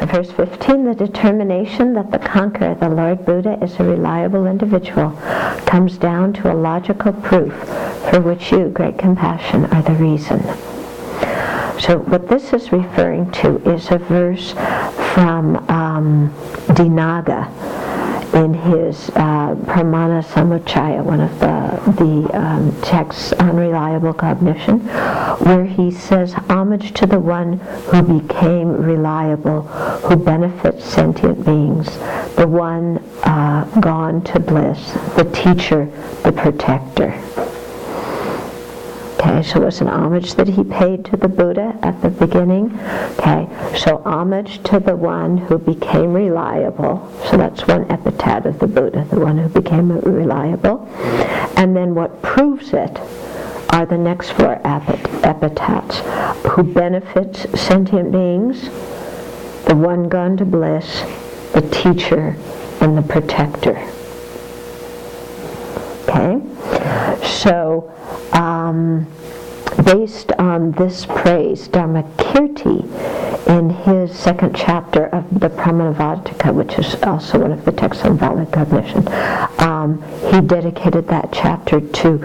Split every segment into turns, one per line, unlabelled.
verse 15, the determination that the conqueror, the Lord Buddha, is a reliable individual comes down to a logical proof for which you, great compassion, are the reason. So what this is referring to is a verse from Dinaga in his Pramana Samuccaya, one of the texts on reliable cognition, where he says, homage to the one who became reliable, who benefits sentient beings, the one gone to bliss, the teacher, the protector. Okay, so it was an homage that he paid to the Buddha at the beginning. Okay, so homage to the one who became reliable. So that's one epithet of the Buddha, the one who became reliable. And then what proves it are the next four epithets. Who benefits sentient beings, the one gone to bliss, the teacher, and the protector. Okay, so based on this praise, Dharmakirti, in his second chapter of the Pramanavartika, which is also one of the texts on valid cognition, he dedicated that chapter to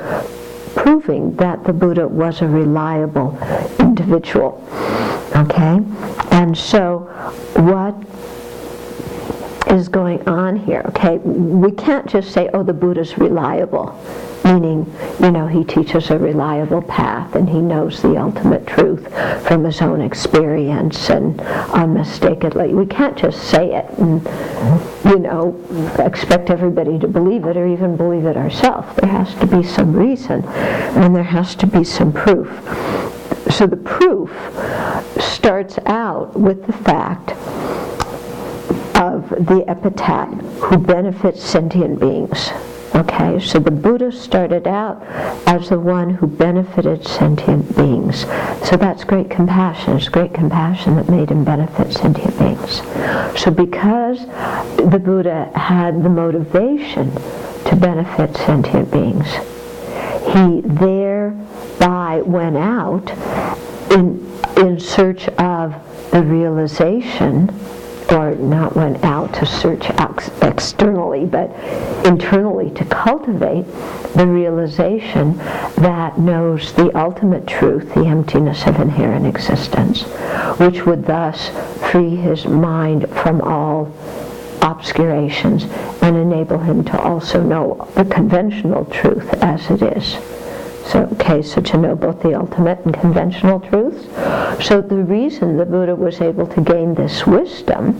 proving that the Buddha was a reliable individual. Okay? And so what is going on here? Okay, we can't just say, oh, the Buddha's reliable, meaning, he teaches a reliable path and he knows the ultimate truth from his own experience and unmistakably. We can't just say it and, expect everybody to believe it or even believe it ourselves. There has to be some reason and there has to be some proof. So the proof starts out with the fact of the epithet, who benefits sentient beings. Okay, so the Buddha started out as the one who benefited sentient beings. So that's great compassion. It's great compassion that made him benefit sentient beings. So because the Buddha had the motivation to benefit sentient beings, he thereby went out in search of the realization, or not went out to search externally, but internally to cultivate the realization that knows the ultimate truth, the emptiness of inherent existence, which would thus free his mind from all obscurations and enable him to also know the conventional truth as it is. So to know both the ultimate and conventional truths. So the reason the Buddha was able to gain this wisdom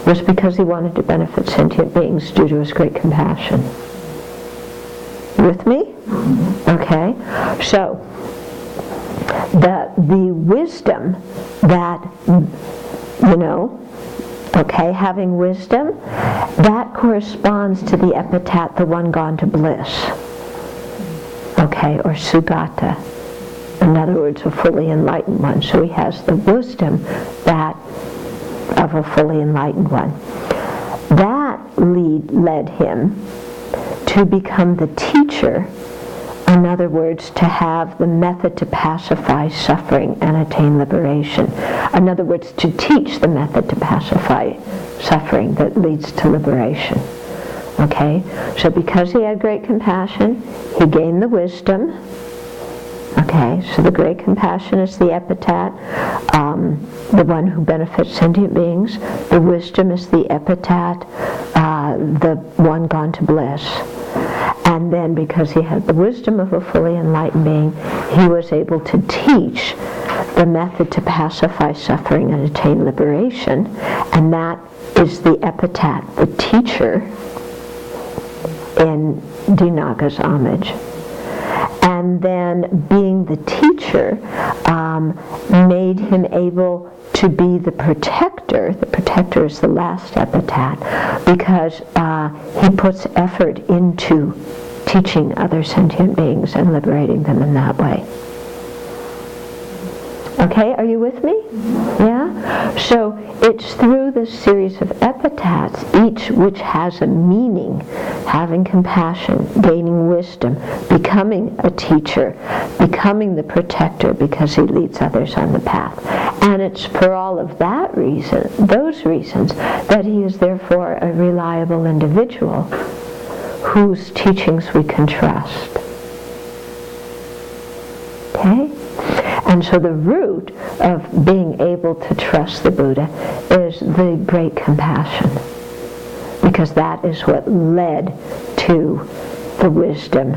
was because he wanted to benefit sentient beings due to his great compassion. With me? Okay. So the wisdom that, having wisdom, that corresponds to the epithet, the one gone to bliss. Or Sugata, in other words, a fully enlightened one. So he has the wisdom of a fully enlightened one. That led him to become the teacher, in other words, to have the method to pacify suffering and attain liberation. In other words, to teach the method to pacify suffering that leads to liberation. Okay, so because he had great compassion, he gained the wisdom. Okay, so the great compassion is the epithet, the one who benefits sentient beings. The wisdom is the epithet, the one gone to bliss. And then because he had the wisdom of a fully enlightened being, he was able to teach the method to pacify suffering and attain liberation. And that is the epithet, the teacher, in Dinaga's homage. And then being the teacher made him able to be the protector. The protector is the last epithet because he puts effort into teaching other sentient beings and liberating them in that way. Okay, are you with me? Yeah? So it's through this series of epithets, each which has a meaning, having compassion, gaining wisdom, becoming a teacher, becoming the protector because he leads others on the path, and And it's for all of those reasons, that he is therefore a reliable individual whose teachings we can trust. Okay? And so the root of being able to trust the Buddha is the great compassion, because that is what led to the wisdom,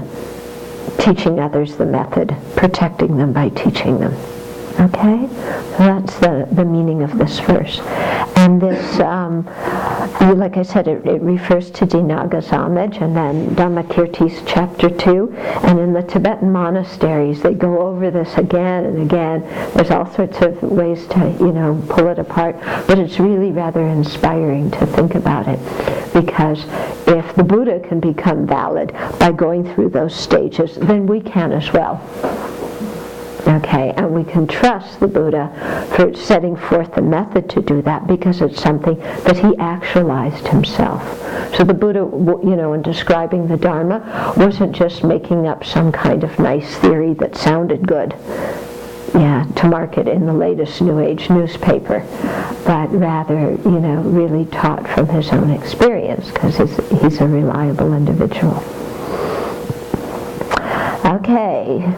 teaching others the method, protecting them by teaching them. Okay? So that's the meaning of this verse. And this, like I said, it refers to Dinaga's homage, and then Dhammakirti's chapter 2. And in the Tibetan monasteries, they go over this again and again. There's all sorts of ways to, pull it apart. But it's really rather inspiring to think about it. Because if the Buddha can become valid by going through those stages, then we can as well. Okay, and we can trust the Buddha for setting forth the method to do that, because it's something that he actualized himself. So the Buddha, in describing the Dharma, wasn't just making up some kind of nice theory that sounded good, to market in the latest New Age newspaper, but rather, really taught from his own experience, because he's a reliable individual. Okay.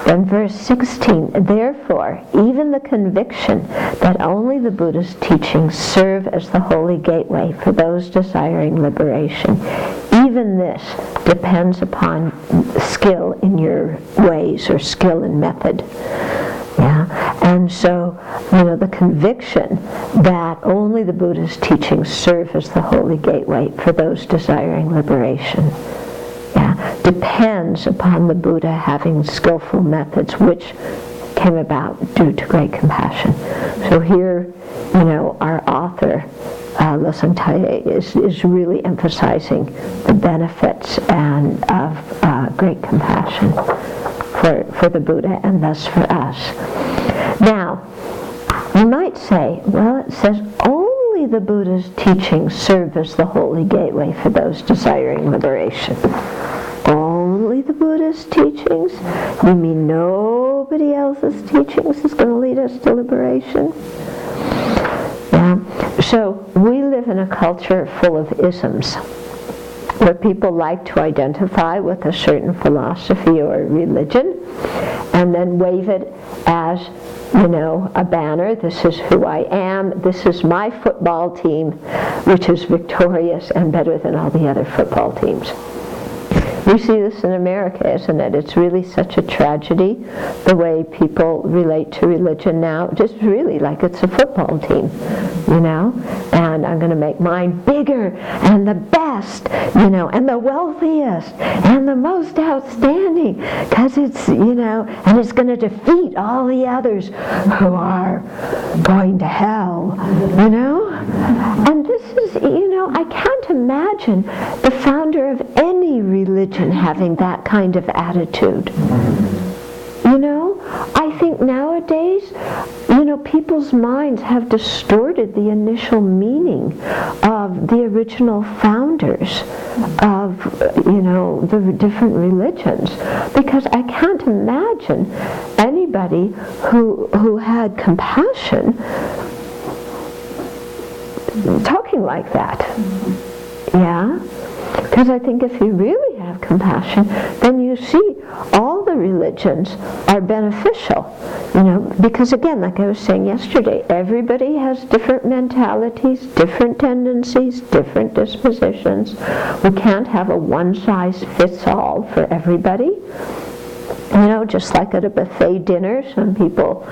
In verse 16, therefore, even the conviction that only the Buddha's teachings serve as the holy gateway for those desiring liberation, even this depends upon skill in your ways, or skill in method. And so, the conviction that only the Buddha's teachings serve as the holy gateway for those desiring liberation, depends upon the Buddha having skillful methods, which came about due to great compassion. So here, our author, Losang Taye, is really emphasizing the benefits of great compassion for the Buddha, and thus for us. Now, you might say, well, it says only the Buddha's teachings serve as the holy gateway for those desiring liberation. Only the Buddha's teachings? You mean nobody else's teachings is going to lead us to liberation? So we live in a culture full of isms, where people like to identify with a certain philosophy or religion, and then wave it as, a banner. This is who I am. This is my football team, which is victorious and better than all the other football teams. We see this in America, isn't it? It's really such a tragedy, the way people relate to religion now, just really like it's a football team, and I'm going to make mine bigger and the best, and the wealthiest and the most outstanding, because it's, and it's going to defeat all the others who are going to hell, And this is, I can't imagine the founder of any religion having that kind of attitude. I think nowadays, people's minds have distorted the initial meaning of the original founders of, the different religions. Because I can't imagine anybody who had compassion talking like that. Because I think if you really have compassion, then you see all the religions are beneficial. Because again, like I was saying yesterday, everybody has different mentalities, different tendencies, different dispositions. We can't have a one-size-fits-all for everybody. Just like at a buffet dinner, some people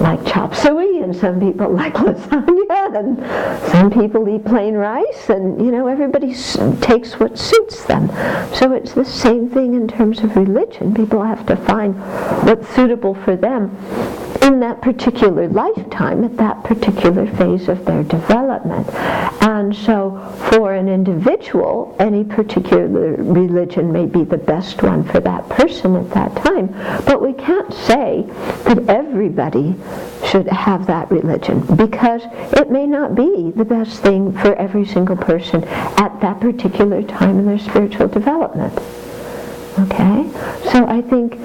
like chop suey, and some people like lasagna, and some people eat plain rice, and everybody takes what suits them. So it's the same thing in terms of religion. People have to find what's suitable for them in that particular lifetime, at that particular phase of their development. And so for an individual, any particular religion may be the best one for that person at that time, but we can't say that everybody should have that religion, because it may not be the best thing for every single person at that particular time in their spiritual development. Okay? So I think,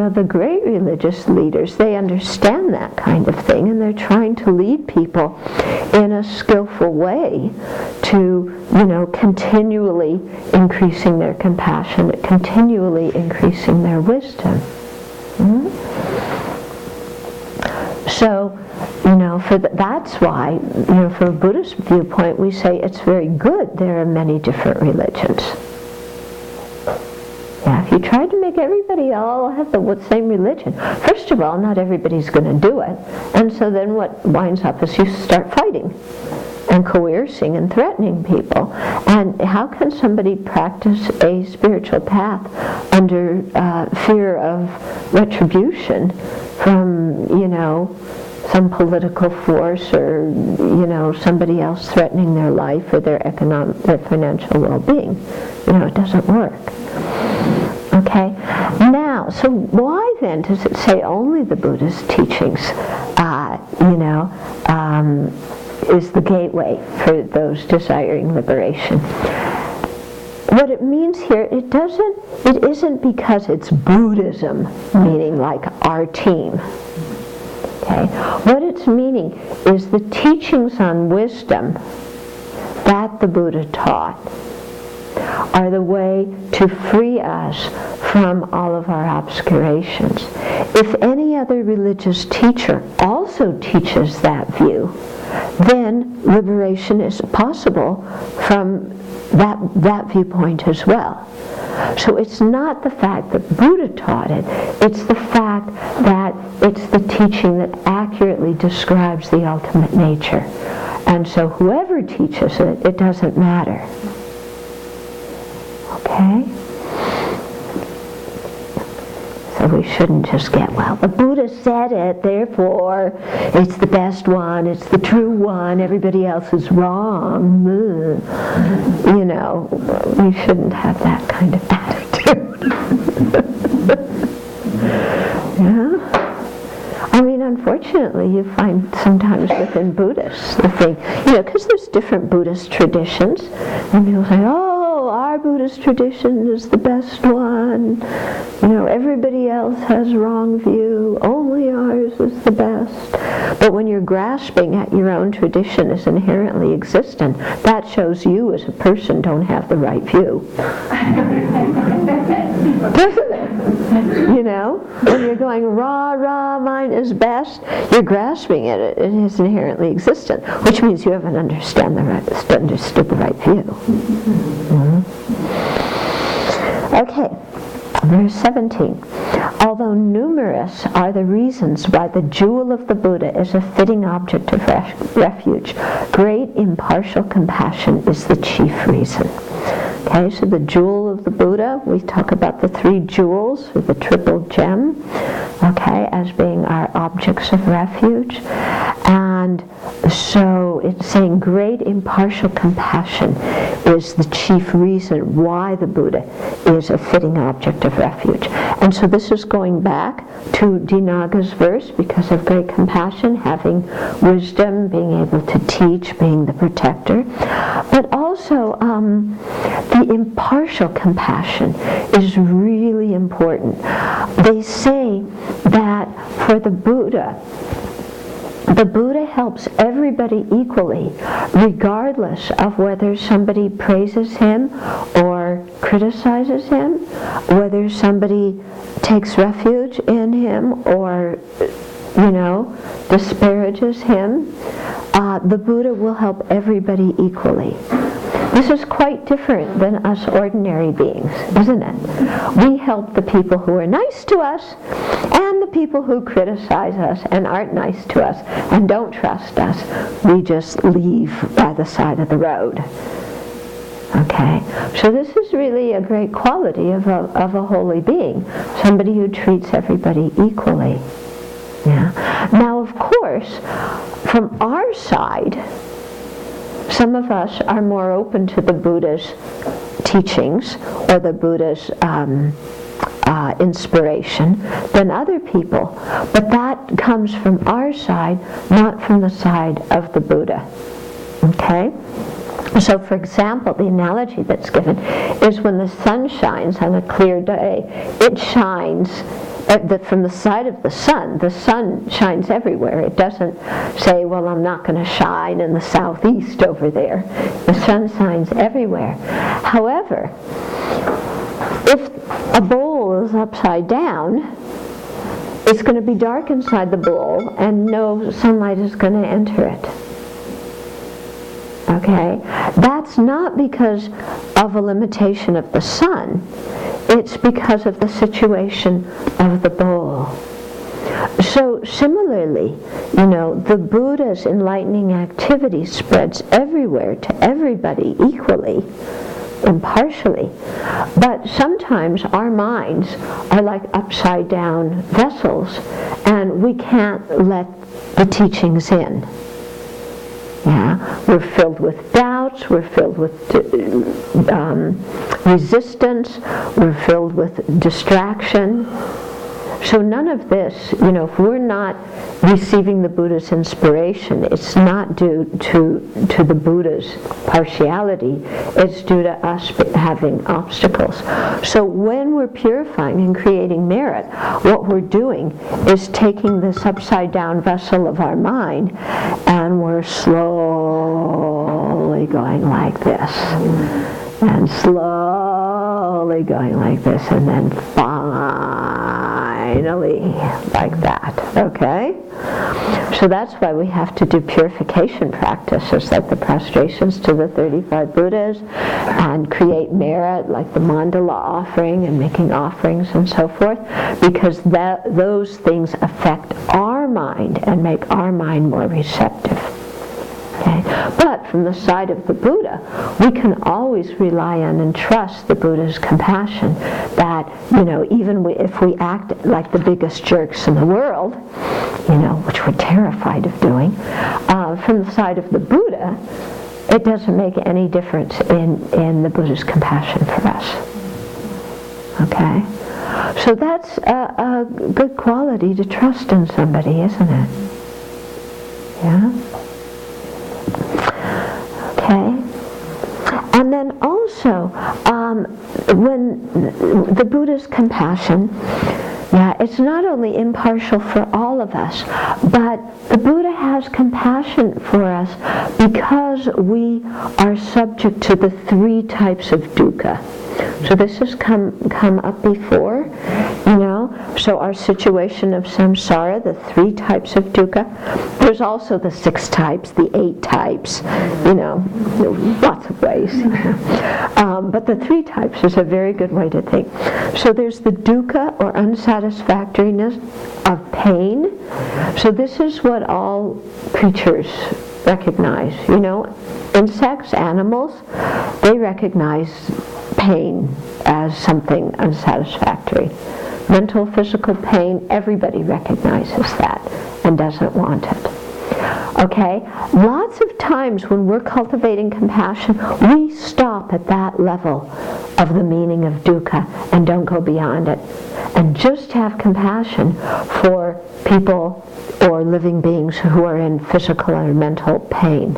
the great religious leaders, they understand that kind of thing, and they're trying to lead people in a skillful way to, continually increasing their compassion, continually increasing their wisdom. Mm-hmm. So, that's why, from a Buddhist viewpoint, we say it's very good there are many different religions. Yeah, if you tried to make everybody all have the same religion, first of all, not everybody's going to do it. And so then what winds up is you start fighting and coercing and threatening people. And how can somebody practice a spiritual path under fear of retribution from, some political force or, somebody else threatening their life or their financial well-being? It doesn't work. Okay? Now, so why then does it say only the Buddha's teachings, is the gateway for those desiring liberation? What it means here, it isn't because it's Buddhism, meaning like our team. Okay? What it's meaning is the teachings on wisdom that the Buddha taught are the way to free us from all of our obscurations. If any other religious teacher also teaches that view, then liberation is possible from that viewpoint as well. So it's not the fact that Buddha taught it, it's the fact that it's the teaching that accurately describes the ultimate nature. And so whoever teaches it, it doesn't matter. Okay? So we shouldn't just get, the Buddha said it, therefore it's the best one, it's the true one, everybody else is wrong. We shouldn't have that kind of attitude. Yeah? I mean, unfortunately, you find sometimes within Buddhists the thing, because there's different Buddhist traditions, and people say, our Buddhist tradition is the best one. Everybody else has wrong view. Only ours is the best. But when you're grasping at your own tradition as inherently existent, that shows you as a person don't have the right view. Doesn't it? When you're going, rah, mine is best, you're grasping at it. It is inherently existent, which means you haven't understood the right view. Mm-hmm. Okay, verse 17. Although numerous are the reasons why the jewel of the Buddha is a fitting object of refuge, great impartial compassion is the chief reason. Okay, so the jewel of the Buddha, we talk about the three jewels, or the triple gem, okay, as being our objects of refuge. And so it's saying great impartial compassion is the chief reason why the Buddha is a fitting object of refuge. And so this is going back to Dinaga's verse, because of great compassion, having wisdom, being able to teach, being the protector. But also the impartial compassion is really important. They say that for the Buddha helps everybody equally, regardless of whether somebody praises him or criticizes him, whether somebody takes refuge in him or, disparages him. The Buddha will help everybody equally. This is quite different than us ordinary beings, isn't it? We help the people who are nice to us and the people who criticize us and aren't nice to us and don't trust us. We just leave by the side of the road. Okay? So this is really a great quality of a holy being, somebody who treats everybody equally. Yeah. Now, of course, from our side, some of us are more open to the Buddha's teachings or the Buddha's inspiration than other people. But that comes from our side, not from the side of the Buddha. Okay? So, for example, the analogy that's given is when the sun shines on a clear day, it shines from the side of the sun shines everywhere. It doesn't say, well, I'm not going to shine in the southeast over there. The sun shines everywhere. However, if a bowl is upside down, it's going to be dark inside the bowl and no sunlight is going to enter it. Okay? That's not because of a limitation of the sun. It's because of the situation of the bowl. So similarly, the Buddha's enlightening activity spreads everywhere to everybody equally, impartially. But sometimes our minds are like upside down vessels and we can't let the teachings in. Yeah, we're filled with doubts, we're filled with resistance, we're filled with distraction. So none of this, if we're not receiving the Buddha's inspiration, it's not due to the Buddha's partiality, it's due to us having obstacles. So when we're purifying and creating merit, what we're doing is taking this upside down vessel of our mind and we're slowly going like this. And slowly going like this, and then finally like that, okay? So that's why we have to do purification practices like the prostrations to the 35 Buddhas and create merit like the mandala offering and making offerings and so forth, because those things affect our mind and make our mind more receptive. Okay. But from the side of the Buddha, we can always rely on and trust the Buddha's compassion that, even if we act like the biggest jerks in the world, which we're terrified of doing, from the side of the Buddha, it doesn't make any difference in the Buddha's compassion for us. Okay? So that's a good quality to trust in somebody, isn't it? Yeah? Okay. And then also, when the Buddha's compassion, it's not only impartial for all of us, but the Buddha has compassion for us because we are subject to the 3 types of dukkha. So this has come up before, so our situation of samsara, the 3 types of dukkha. There's also the 6 types, the 8 types, lots of ways. But the 3 types is a very good way to think. So there's the dukkha, or unsatisfactoriness of pain. So this is what all creatures recognize. Insects, animals, they recognize pain as something unsatisfactory. Mental, physical pain, everybody recognizes that and doesn't want it. Okay? Lots of times when we're cultivating compassion, we stop at that level of the meaning of dukkha and don't go beyond it. And just have compassion for people or living beings who are in physical or mental pain.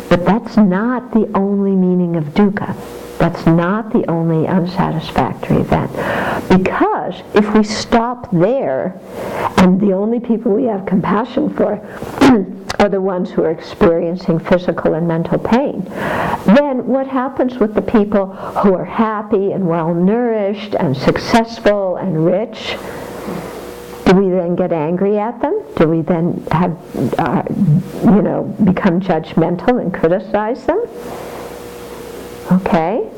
But that's not the only meaning of dukkha. That's not the only unsatisfactory event. Because if we stop there, and the only people we have compassion for are the ones who are experiencing physical and mental pain, then what happens with the people who are happy and well-nourished and successful and rich? Do we then get angry at them? Do we then have, become judgmental and criticize them? Okay?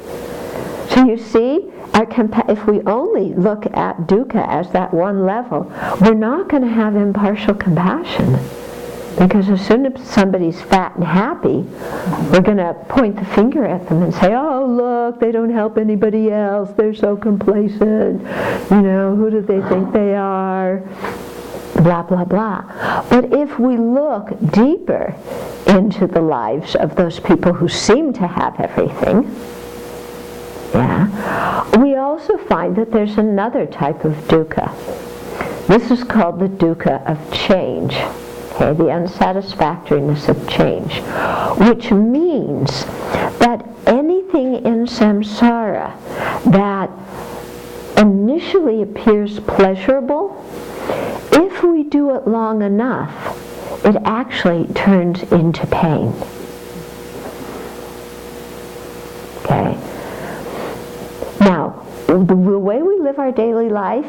So you see, if we only look at dukkha as that one level, we're not going to have impartial compassion. Because as soon as somebody's fat and happy, we're going to point the finger at them and say, oh, look, they don't help anybody else. They're so complacent. Who do they think they are? Blah, blah, blah. But if we look deeper into the lives of those people who seem to have everything, we also find that there's another type of dukkha. This is called the dukkha of change. okay, the unsatisfactoriness of change, which means that anything in samsara that initially appears pleasurable, if we do it long enough, it actually turns into pain. Okay? Now, the way we live our daily life,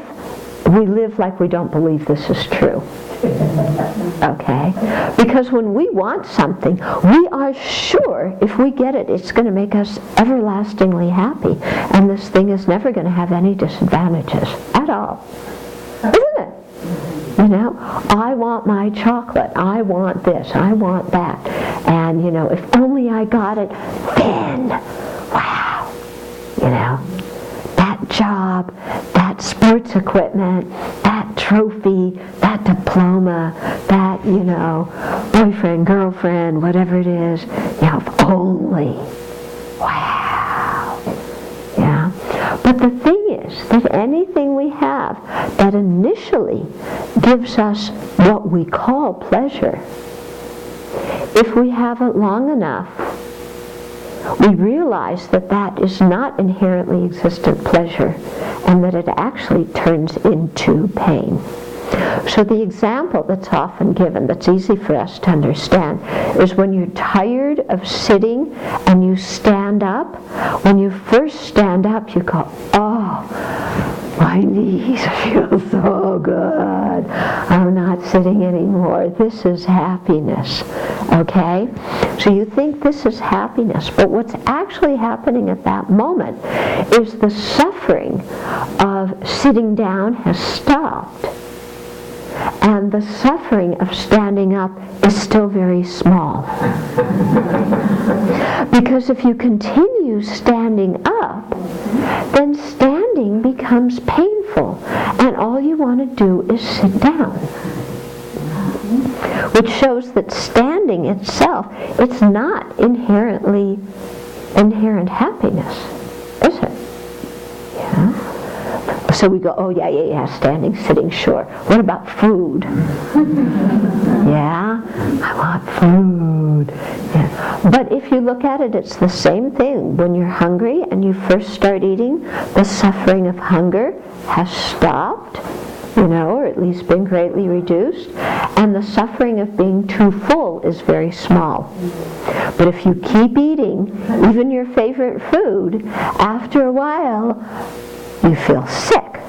we live like we don't believe this is true. Okay? Because when we want something, we are sure if we get it, it's going to make us everlastingly happy. And this thing is never going to have any disadvantages at all. Isn't it? You know, I want my chocolate. I want this. I want that. And, you know, if only I got it, then, wow, you know, that job, that sports equipment, that trophy, that diploma, that, you know, boyfriend, girlfriend, whatever it is, you know, if only. Wow. Yeah. But the thing is that anything we have that initially gives us what we call pleasure, if we have it long enough, we realize that that is not inherently existent pleasure and that it actually turns into pain. So the example that's often given, that's easy for us to understand, is when you're tired of sitting and you stand up. When you first stand up, you go, oh, my knees feel so good. I'm not sitting anymore. This is happiness. Okay? So you think this is happiness, but what's actually happening at that moment is the suffering of sitting down has stopped. And the suffering of standing up is still very small. Because if you continue standing up, then standing becomes painful, and all you want to do is sit down. Which shows that standing itself, it's not inherent happiness, is it? Yeah. So we go, oh yeah, standing, sitting, sure. What about food? Yeah, I want food. Yeah. But if you look at it, it's the same thing. When you're hungry and you first start eating, the suffering of hunger has stopped, you know, or at least been greatly reduced, and the suffering of being too full is very small. But if you keep eating, even your favorite food, after a while, you feel sick,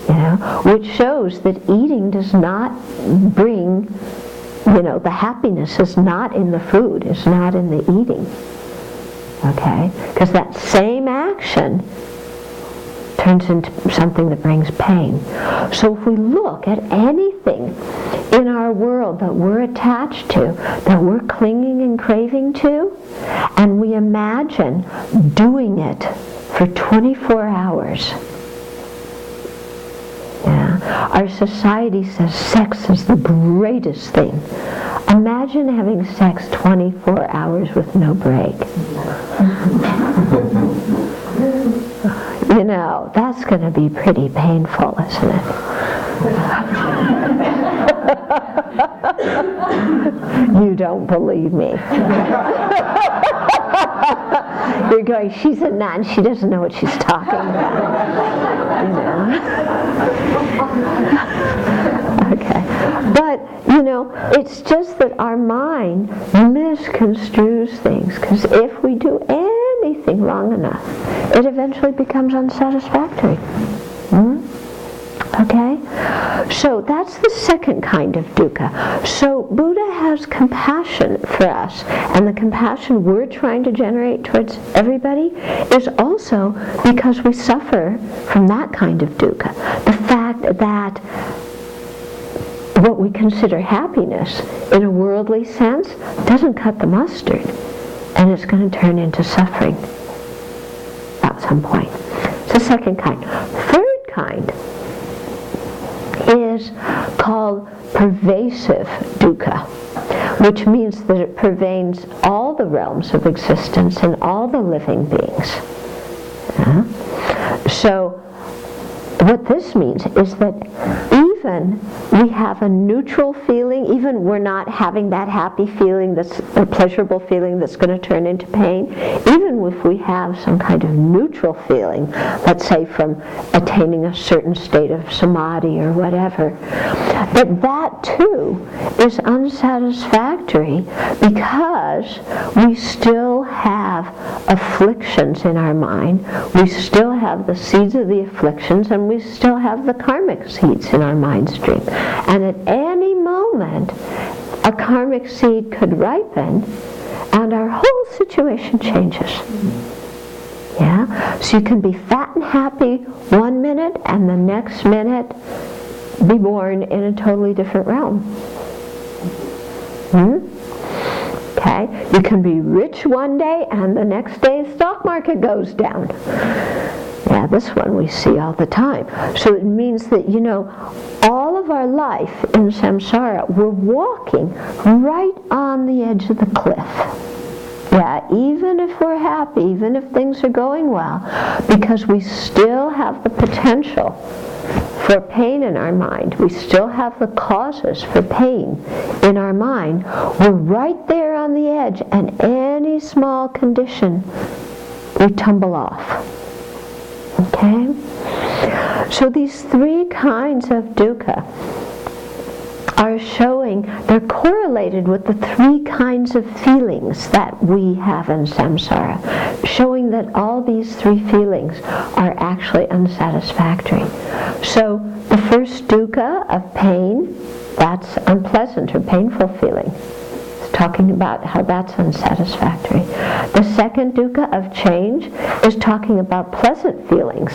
you know, which shows that eating does not bring, you know, the happiness is not in the food, it's not in the eating, okay? Because that same action turns into something that brings pain. So if we look at anything in our world that we're attached to, that we're clinging and craving to, and we imagine doing it for 24 hours. Yeah. Our society says sex is the greatest thing. Imagine having sex 24 hours with no break. You know, that's going to be pretty painful, isn't it? You don't believe me. You're going, she's a nun, she doesn't know what she's talking about. You know? Okay. But, you know, it's just that our mind misconstrues things, because if we do anything long enough, it eventually becomes unsatisfactory. Okay? So that's the second kind of dukkha. So Buddha has compassion for us, and the compassion we're trying to generate towards everybody is also because we suffer from that kind of dukkha. The fact that what we consider happiness in a worldly sense doesn't cut the mustard, and it's going to turn into suffering at some point. It's the second kind. Third kind is called pervasive dukkha, which means that it pervades all the realms of existence and all the living beings. So what this means is that even even we have a neutral feeling, even we're not having that happy feeling, that's a pleasurable feeling that's going to turn into pain, even if we have some kind of neutral feeling, let's say from attaining a certain state of samadhi or whatever, that too is unsatisfactory because we still have afflictions in our mind, we still have the seeds of the afflictions, and we still have the karmic seeds in our mind stream. And at any moment, a karmic seed could ripen, and our whole situation changes. Yeah? So you can be fat and happy one minute, and the next minute be born in a totally different realm. Okay? You can be rich one day, and the next day the stock market goes down. Yeah, this one we see all the time. So it means that, all of our life in samsara, we're walking right on the edge of the cliff. Yeah, even if we're happy, even if things are going well, because we still have the potential for pain in our mind, we still have the causes for pain in our mind, we're right there on the edge, and any small condition, we tumble off. Okay? So these three kinds of dukkha are showing, they're correlated with the three kinds of feelings that we have in samsara, showing that all these three feelings are actually unsatisfactory. So the first dukkha of pain, that's unpleasant or painful feeling. It's talking about how that's unsatisfactory. The second dukkha of change is talking about pleasant feelings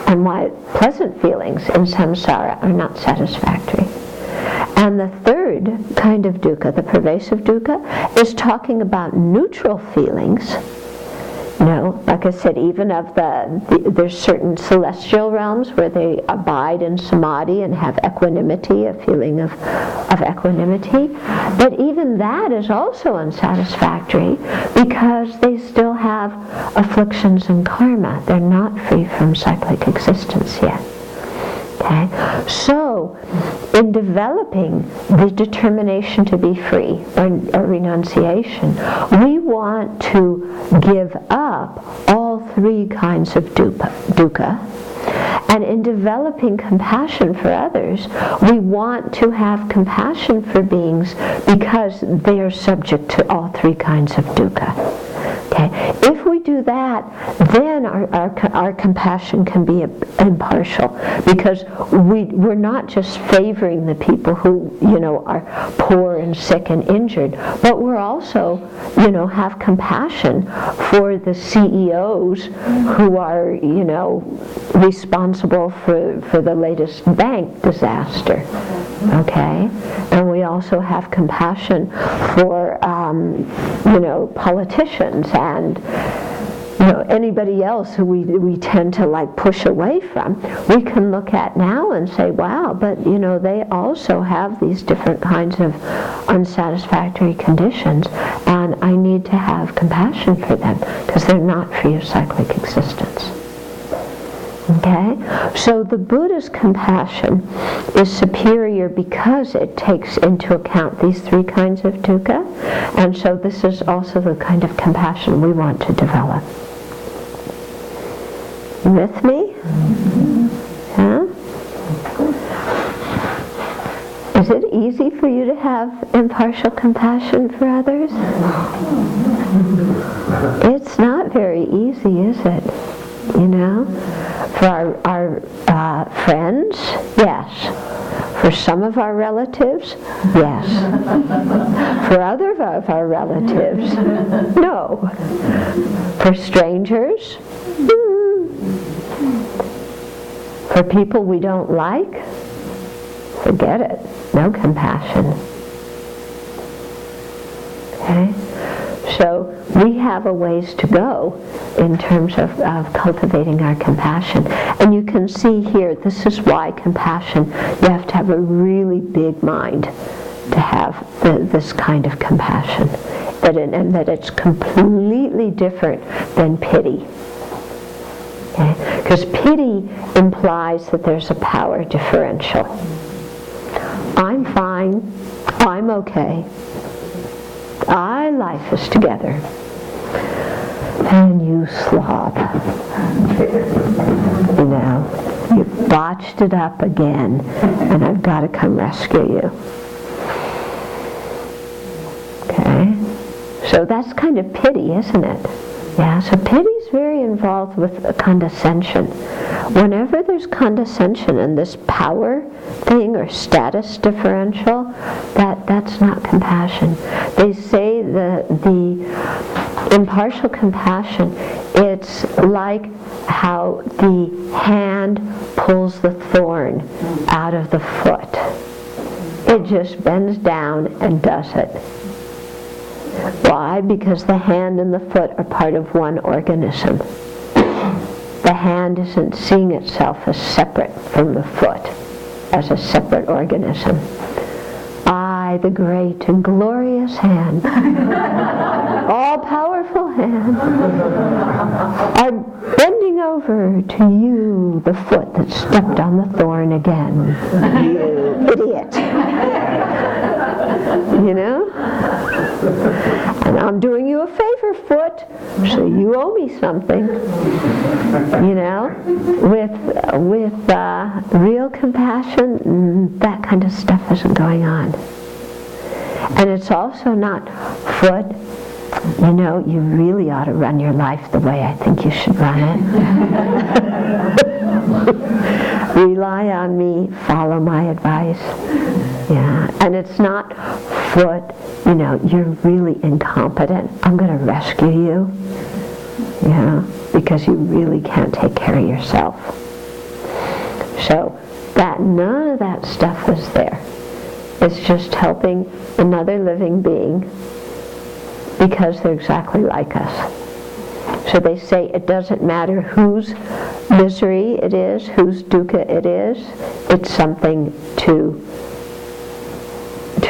and why pleasant feelings in samsara are not satisfactory. And the third kind of dukkha, the pervasive dukkha, is talking about neutral feelings. Like I said, even of there's certain celestial realms where they abide in samadhi and have equanimity, a feeling of equanimity. But even that is also unsatisfactory because they still have afflictions and karma. They're not free from cyclic existence yet. Okay? So, in developing the determination to be free, or renunciation, we want to give up all three kinds of dukkha. And in developing compassion for others, we want to have compassion for beings because they are subject to all three kinds of dukkha. Okay? If we do that, then our compassion can be impartial, because we're not just favoring the people who are poor and sick and injured, but we're also have compassion for the CEOs who are responsible for the latest bank disaster. Okay? And we also have compassion for politicians and anybody else who we tend to push away from. We can look at now and say, wow, but they also have these different kinds of unsatisfactory conditions, and I need to have compassion for them because they're not free of cyclic existence. Okay? So the Buddha's compassion is superior because it takes into account these three kinds of dukkha, and so this is also the kind of compassion we want to develop. You with me? Huh? Is it easy for you to have impartial compassion for others? It's not very easy, is it? For our friends, yes. For some of our relatives, yes. For other of our relatives, no. For strangers, for people we don't like, forget it. No compassion. Okay? So we have a ways to go in terms of cultivating our compassion. And you can see here, this is why compassion, you have to have a really big mind to have this kind of compassion. And that it's completely different than pity. Okay? Because pity implies that there's a power differential. I'm fine, I'm okay, life is together. And you slob. You know, you've botched it up again, and I've got to come rescue you. Okay? So that's kind of pity, isn't it? Yeah, so pity is very involved with condescension. Whenever there's condescension and this power thing or status differential, that's not compassion. They say the impartial compassion, it's like how the hand pulls the thorn out of the foot. It just bends down and does it. Why? Because the hand and the foot are part of one organism. The hand isn't seeing itself as separate from the foot, as a separate organism. I, the great and glorious hand, all-powerful hand, are bending over to you, the foot that stepped on the thorn again. You idiot. You know? And I'm doing you a favor, foot, so you owe me something. You know? With real compassion, that kind of stuff isn't going on. And it's also not, foot, you know, you really ought to run your life the way I think you should run it. Rely on me, follow my advice. Yeah, and it's not, foot, you know, you're really incompetent, I'm going to rescue you. Yeah, because you really can't take care of yourself. So, none of that stuff was there. It's just helping another living being because they're exactly like us. So they say it doesn't matter whose misery it is, whose dukkha it is, it's something to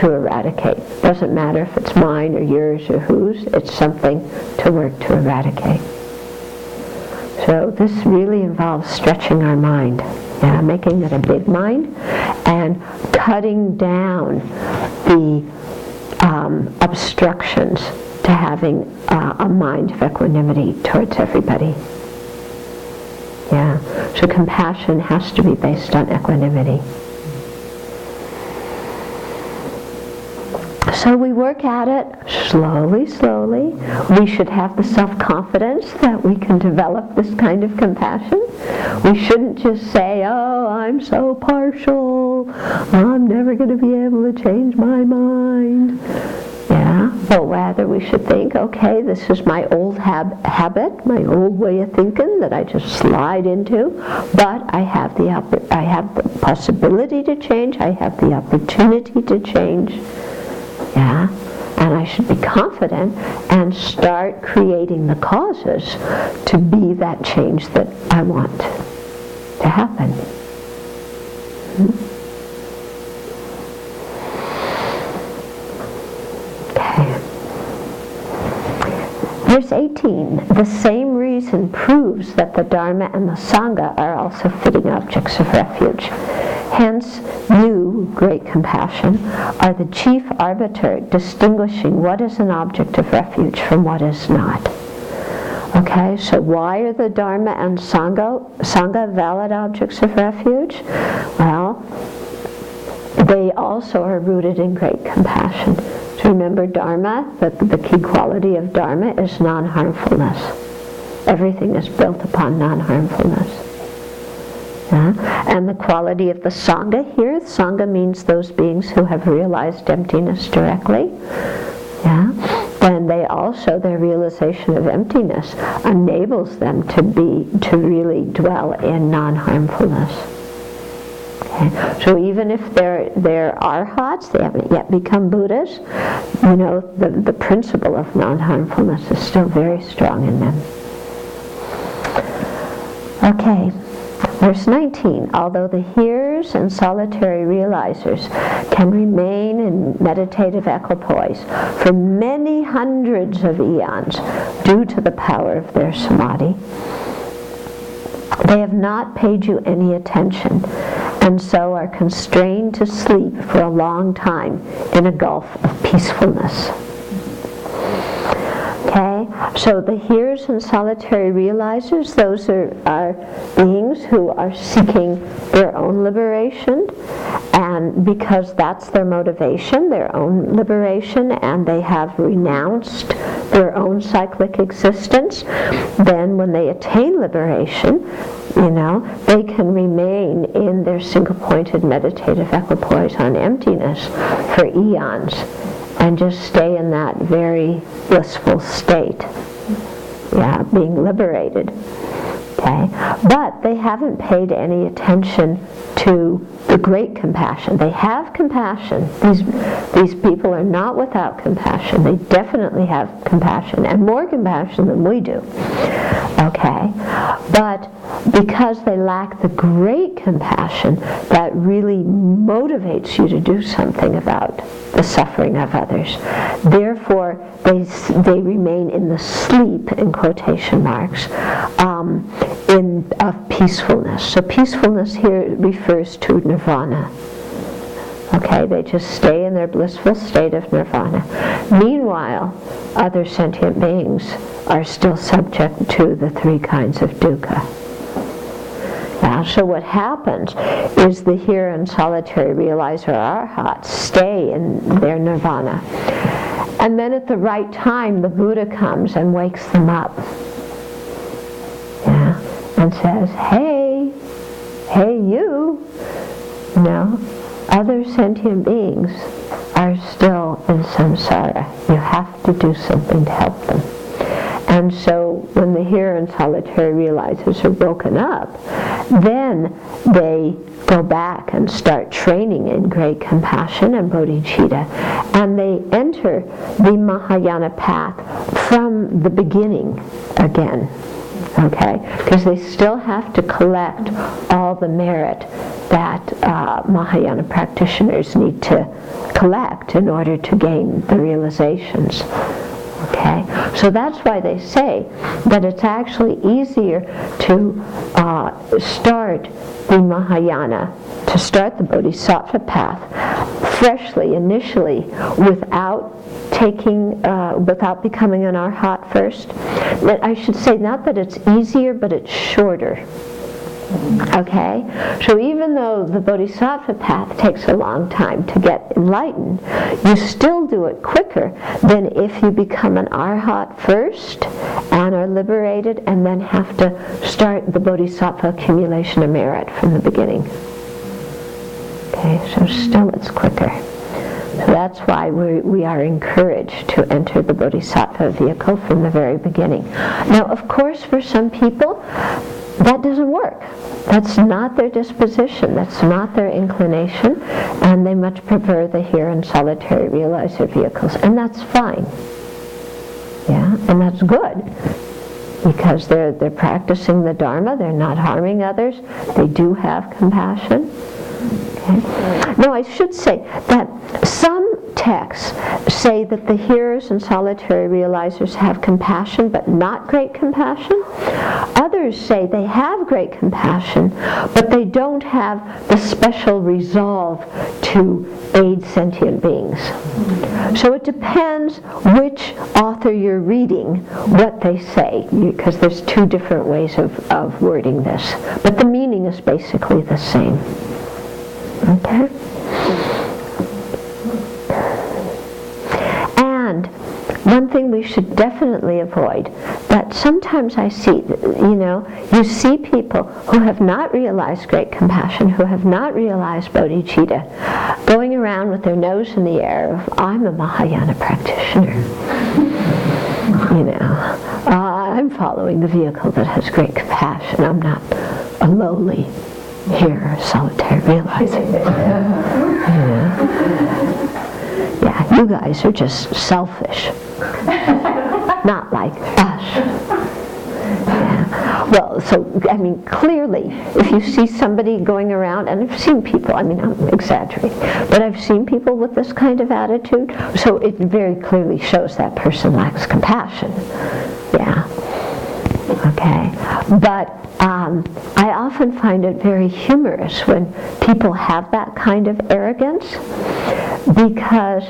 eradicate. It doesn't matter if it's mine or yours or whose, it's something to work to eradicate. So this really involves stretching our mind, making it a big mind, and cutting down the obstructions to having a mind of equanimity towards everybody. Yeah, so compassion has to be based on equanimity. So we work at it slowly, slowly. We should have the self-confidence that we can develop this kind of compassion. We shouldn't just say, oh, I'm so partial, I'm never going to be able to change my mind. Yeah, but rather we should think, okay, this is my old habit, my old way of thinking that I just slide into, but I have the possibility to change, I have the opportunity to change. Yeah, and I should be confident and start creating the causes to be that change that I want to happen. Okay. Verse 18, the same reason proves that the Dharma and the Sangha are also fitting objects of refuge. Hence, you, great compassion, are the chief arbiter distinguishing what is an object of refuge from what is not. Okay, so why are the Dharma and Sangha valid objects of refuge? Well, they also are rooted in great compassion. So remember Dharma, the key quality of Dharma is non-harmfulness. Everything is built upon non-harmfulness. And the quality of the Sangha here, Sangha means those beings who have realized emptiness directly. Then they also, their realization of emptiness enables them to really dwell in non-harmfulness. Okay? So even if they're arhats, they haven't yet become Buddhas, the principle of non-harmfulness is still very strong in them. Okay. Verse 19, although the hearers and solitary realizers can remain in meditative equipoise for many hundreds of eons due to the power of their samadhi, they have not paid you any attention and so are constrained to sleep for a long time in a gulf of peacefulness. Okay, so the hearers and solitary realizers, those are beings who are seeking their own liberation, and because that's their motivation, their own liberation, and they have renounced their own cyclic existence, then when they attain liberation, they can remain in their single-pointed meditative equipoise on emptiness for eons and just stay in that very blissful state, being liberated. Okay, but they haven't paid any attention to the great compassion. They have compassion. These people are not without compassion. They definitely have compassion, and more compassion than we do. Okay, but because they lack the great compassion that really motivates you to do something about the suffering of others, therefore they remain in the sleep, in quotation marks, of peacefulness. So peacefulness here refers to nirvana. Okay, they just stay in their blissful state of nirvana. Meanwhile, other sentient beings are still subject to the three kinds of dukkha. So what happens is the hearer and solitary realizer arhats stay in their nirvana. And then at the right time, the Buddha comes and wakes them up. And says, hey you, other sentient beings are still in samsara. You have to do something to help them. And so when the hearer and solitary realizers are woken up, then they go back and start training in great compassion and bodhicitta, and they enter the Mahayana path from the beginning again. Okay, because they still have to collect all the merit that Mahayana practitioners need to collect in order to gain the realizations. Okay, so that's why they say that it's actually easier to start the Mahayana, to start the Bodhisattva path freshly, initially, without becoming an arhat first. I should say not that it's easier, but it's shorter. Okay? So even though the Bodhisattva path takes a long time to get enlightened, you still do it quicker than if you become an arhat first and are liberated and then have to start the Bodhisattva accumulation of merit from the beginning. Okay, so still it's quicker. So that's why we are encouraged to enter the Bodhisattva vehicle from the very beginning. Now, of course, for some people, that doesn't work. That's not their disposition. That's not their inclination. And they much prefer the hearer and solitary realizer vehicles. And that's fine. Yeah, and that's good. Because they're practicing the Dharma. They're not harming others. They do have compassion. Okay. Now, I should say that some texts say that the hearers and solitary realizers have compassion, but not great compassion. Others say they have great compassion, but they don't have the special resolve to aid sentient beings. So it depends which author you're reading, what they say, because there's two different ways of wording this. But the meaning is basically the same. Okay? And one thing we should definitely avoid, that sometimes I see, you see people who have not realized great compassion, who have not realized bodhicitta, going around with their nose in the air of, I'm a Mahayana practitioner. I'm following the vehicle that has great compassion. I'm not a lowly hearer, solitary realizer. Yeah, you guys are just selfish. Not like us. Yeah. Well, so, clearly, if you see somebody going around, and I've seen people, I'm exaggerating, but I've seen people with this kind of attitude, so it very clearly shows that person lacks compassion. Yeah. Okay, but I often find it very humorous when people have that kind of arrogance, because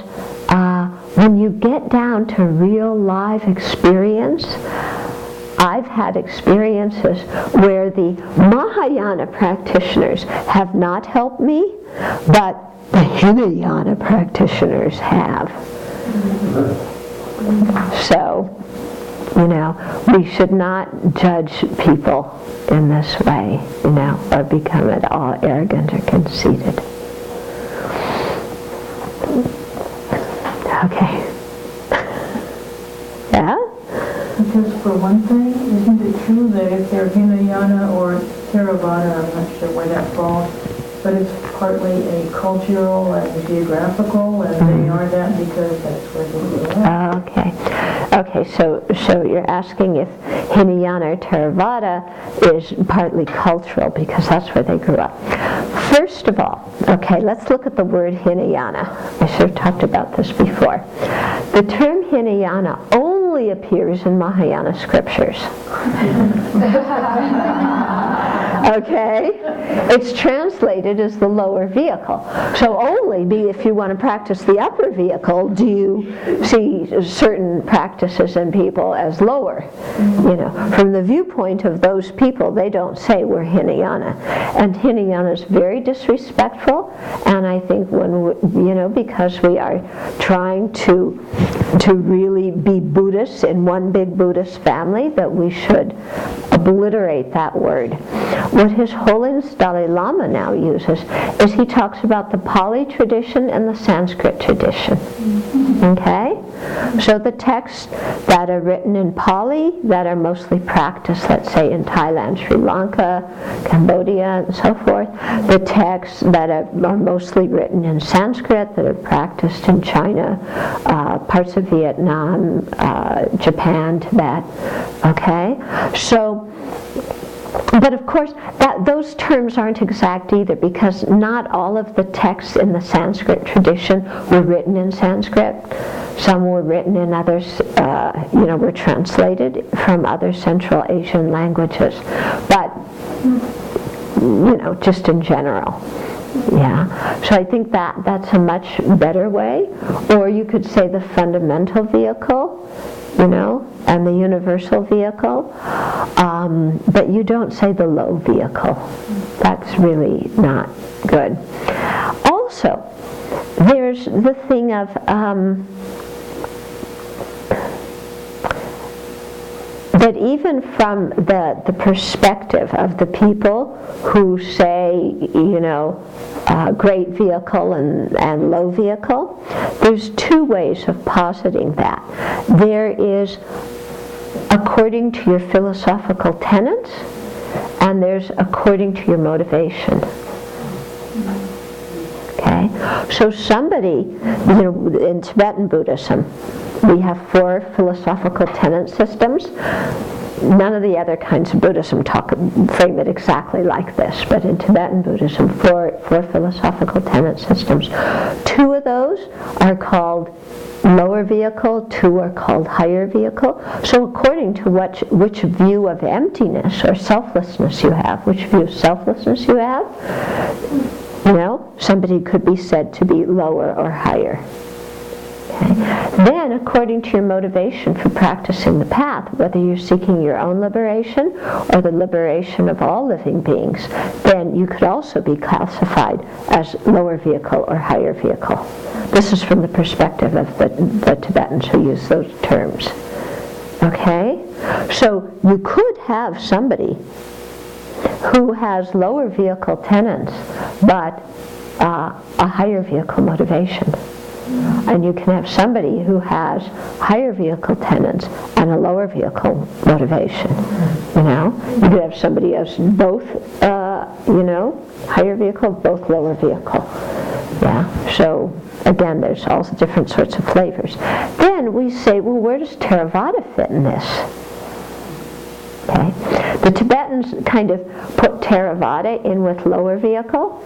when you get down to real live experience, I've had experiences where the Mahayana practitioners have not helped me, but the Hinayana practitioners have. So, we should not judge people in this way, or become at all arrogant or conceited. Okay. Yeah?
Because for one thing, isn't it true that if they're Hinayana or Theravada, I'm not sure where that falls, but it's partly a cultural and geographical, and they are that because that's where they live.
Okay, so you're asking if Hinayana or Theravada is partly cultural because that's where they grew up. First of all, okay, let's look at the word Hinayana. I should have talked about this before. The term Hinayana only appears in Mahayana scriptures. Okay? It's translated as the lower vehicle. So only if you want to practice the upper vehicle do you see certain practices in people as lower. From the viewpoint of those people, they don't say we're Hinayana. And Hinayana is very disrespectful, and I think because we are trying to really be Buddhists in one big Buddhist family, that we should obliterate that word. What His Holiness Dalai Lama now uses is he talks about the Pali tradition and the Sanskrit tradition. Okay? So the texts that are written in Pali, that are mostly practiced, let's say in Thailand, Sri Lanka, Cambodia, and so forth. The texts that are mostly written in Sanskrit, that are practiced in China, parts of Vietnam, Japan, Tibet. Okay? So, but of course, those terms aren't exact either, because not all of the texts in the Sanskrit tradition were written in Sanskrit. Some were written in others, were translated from other Central Asian languages. But, just in general. Yeah. So I think that's a much better way. Or you could say the fundamental vehicle, and the universal vehicle, but you don't say the low vehicle. That's really not good. Also, there's the thing of that even from the perspective of the people who say, great vehicle and low vehicle, there's two ways of positing that. There is according to your philosophical tenets, and there's according to your motivation. Okay? So somebody, in Tibetan Buddhism, we have 4 philosophical tenet systems. None of the other kinds of Buddhism frame it exactly like this, but in Tibetan Buddhism, 4 philosophical tenet systems. 2 of those are called lower vehicle, 2 are called higher vehicle. So according to which view of emptiness or selflessness you have, somebody could be said to be lower or higher. Okay. Then, according to your motivation for practicing the path, whether you're seeking your own liberation or the liberation of all living beings, then you could also be classified as lower vehicle or higher vehicle. This is from the perspective of the Tibetans who use those terms. Okay? So you could have somebody who has lower vehicle tenets, but a higher vehicle motivation. And you can have somebody who has higher vehicle tenets and a lower vehicle motivation. You could have somebody who has both, higher vehicle, both lower vehicle. Yeah. So again, there's all different sorts of flavors. Then we say, well, where does Theravada fit in this? Okay. The Tibetans kind of put Theravada in with lower vehicle,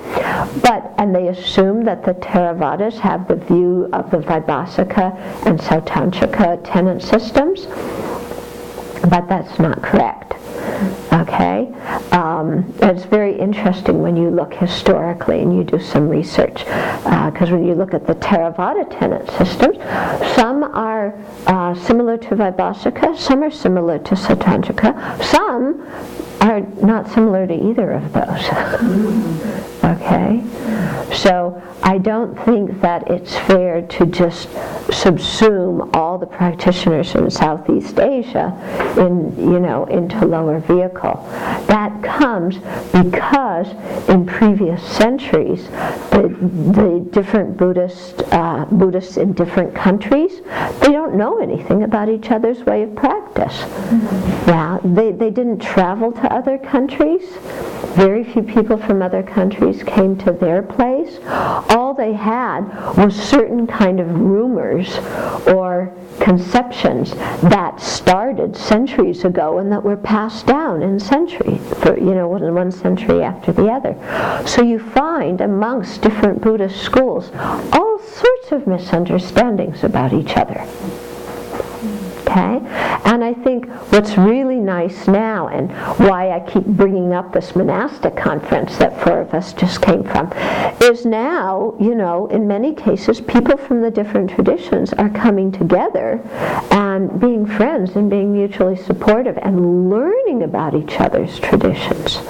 and they assume that the Theravadas have the view of the Vaibhasika and Sautantrika tenet systems, but that's not correct. Okay? It's very interesting when you look historically and you do some research, because when you look at the Theravada tenet systems, some are similar to Vaibhasika, some are similar to Sautrantika, some are not similar to either of those. Okay? So I don't think that it's fair to just subsume all the practitioners in Southeast Asia into lower vehicle. That comes because in previous centuries, the different Buddhists in different countries, they don't know anything about each other's way of practice. Yeah, they didn't travel to other countries. Very few people from other countries came to their place. All they had was certain kind of rumors or conceptions that started centuries ago and that were passed down in centuries, one century after the other. So you find amongst different Buddhist schools all sorts of misunderstandings about each other. Okay? And I think what's really nice now, and why I keep bringing up this monastic conference that four of us just came from, is now, in many cases, people from the different traditions are coming together and being friends and being mutually supportive and learning about each other's traditions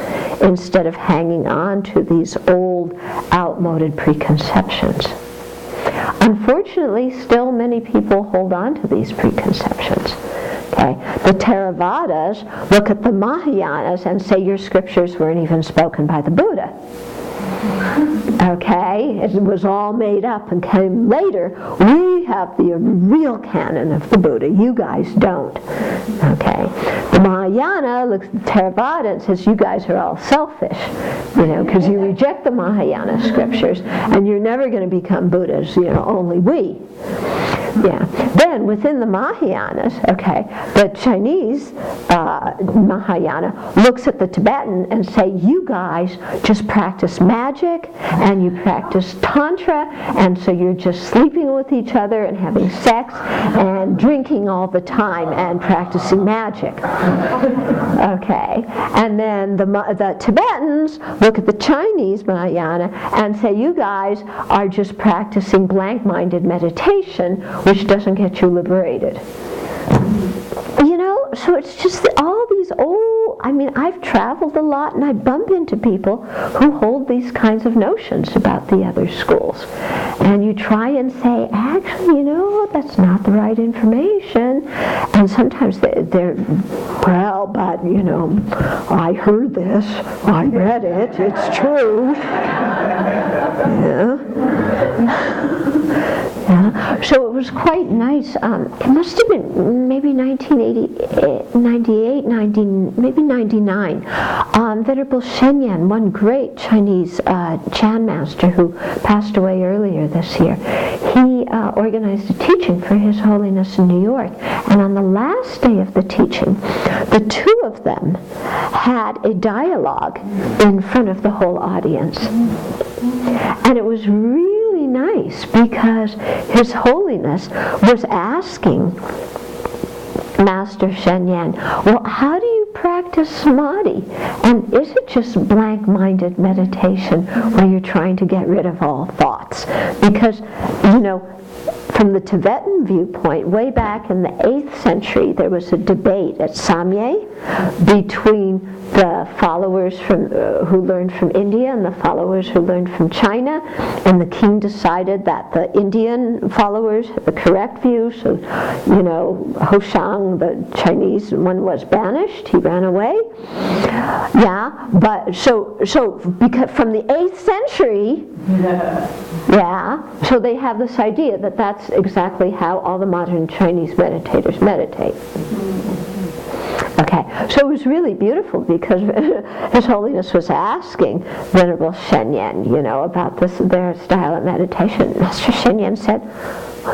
instead of hanging on to these old, outmoded preconceptions. Unfortunately, still many people hold on to these preconceptions. Okay? The Theravadas look at the Mahayanas and say your scriptures weren't even spoken by the Buddha. Okay? It was all made up and came later. We have the real canon of the Buddha. You guys don't. Okay? The Mahayana looks at the Theravada and says, you guys are all selfish, because you reject the Mahayana scriptures and you're never going to become Buddhas, only we. Yeah. Then within the Mahayanas, the Chinese Mahayana looks at the Tibetan and say, you guys just practice magic and you practice tantra, and so you're just sleeping with each other and having sex and drinking all the time and practicing magic. Okay. And then the Tibetans look at the Chinese Mahayana and say, you guys are just practicing blank-minded meditation, which doesn't get you liberated. So it's just all these old, I've traveled a lot and I bump into people who hold these kinds of notions about the other schools. And you try and say, actually, that's not the right information. And sometimes they're well, but, I heard this, I read it, it's true. Yeah. So it was quite nice. It must have been maybe 1998, maybe 99. Venerable Shenyan, one great Chinese Chan master who passed away earlier this year, he organized a teaching for His Holiness in New York. And on the last day of the teaching, the two of them had a dialogue in front of the whole audience. And it was really nice because His Holiness was asking Master Shenyan, well, how do you practice samadhi? And is it just blank-minded meditation where you're trying to get rid of all thoughts? Because, from the Tibetan viewpoint, way back in the 8th century, there was a debate at Samye between the followers who learned from India and the followers who learned from China, and the king decided that the Indian followers had the correct view, so, Hoshang, the Chinese one, was banished. He ran away. Yeah, but so because from the 8th century, so they have this idea that that's exactly how all the modern Chinese meditators meditate. Okay, so it was really beautiful because His Holiness was asking Venerable Shenyan, about their style of meditation. Master Shenyan said,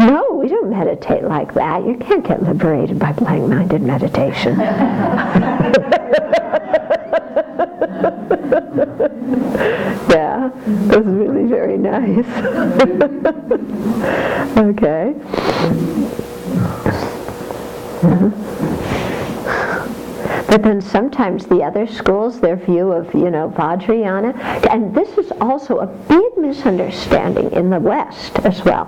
no, we don't meditate like that. You can't get liberated by blank-minded meditation. Yeah, it was really very nice. Okay. But then sometimes the other schools, their view of, Vajrayana, and this is also a big misunderstanding in the West as well.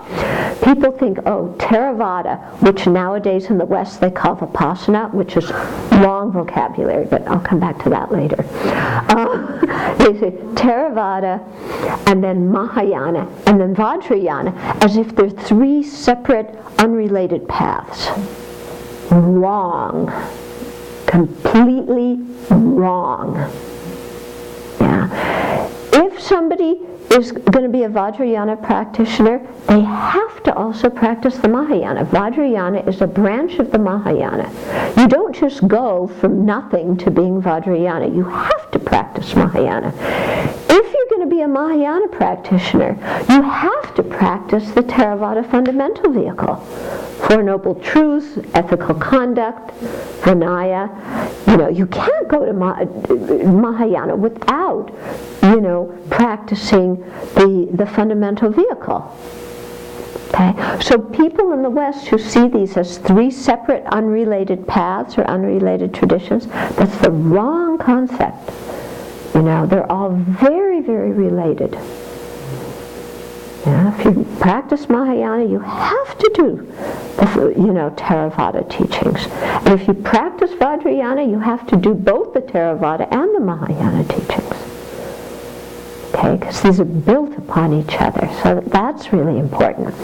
People think, Theravada, which nowadays in the West they call Vipassana, which is long vocabulary, but I'll come back to that later. They say Theravada, and then Mahayana, and then Vajrayana, as if they're three separate, unrelated paths. Wrong. Completely wrong. Yeah. If somebody is going to be a Vajrayana practitioner, they have to also practice the Mahayana. Vajrayana is a branch of the Mahayana. You don't just go from nothing to being Vajrayana. You have to practice Mahayana. If you're going to be a Mahayana practitioner, you have to practice the Theravada fundamental vehicle. Four Noble Truths, ethical conduct, Vinaya. You can't go to Mahayana without, practicing the fundamental vehicle. Okay? So people in the West who see these as three separate unrelated paths or unrelated traditions, that's the wrong concept. They're all very, very related. If you practice Mahayana, you have to do the, Theravada teachings. And if you practice Vajrayana, you have to do both the Theravada and the Mahayana teachings. Okay, because these are built upon each other. So that's really important.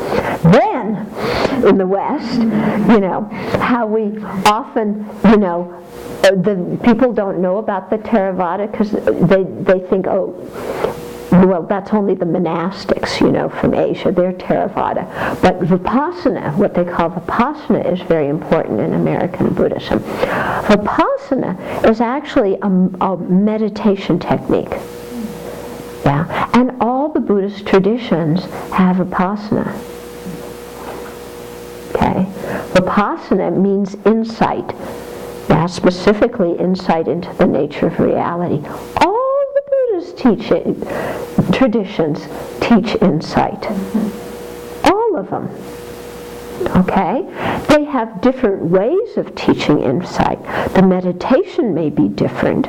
Then, in the West, how we often, the people don't know about the Theravada because they think, well, that's only the monastics, from Asia. They're Theravada. But Vipassana, what they call Vipassana, is very important in American Buddhism. Vipassana is actually a meditation technique. Yeah, and all the Buddhist traditions have Vipassana. Okay, Vipassana means insight. Yeah, specifically insight into the nature of reality. All the Buddhist traditions teach insight. All of them. Okay? They have different ways of teaching insight. The meditation may be different,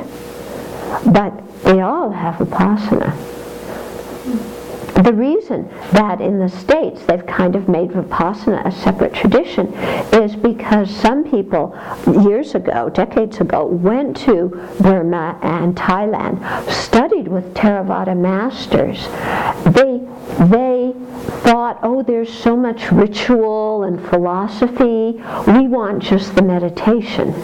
but they all have Vipassana. The reason that in the States they've kind of made Vipassana a separate tradition is because some people years ago, decades ago, went to Burma and Thailand, studied with Theravada masters. They thought, there's so much ritual and philosophy, we want just the meditation.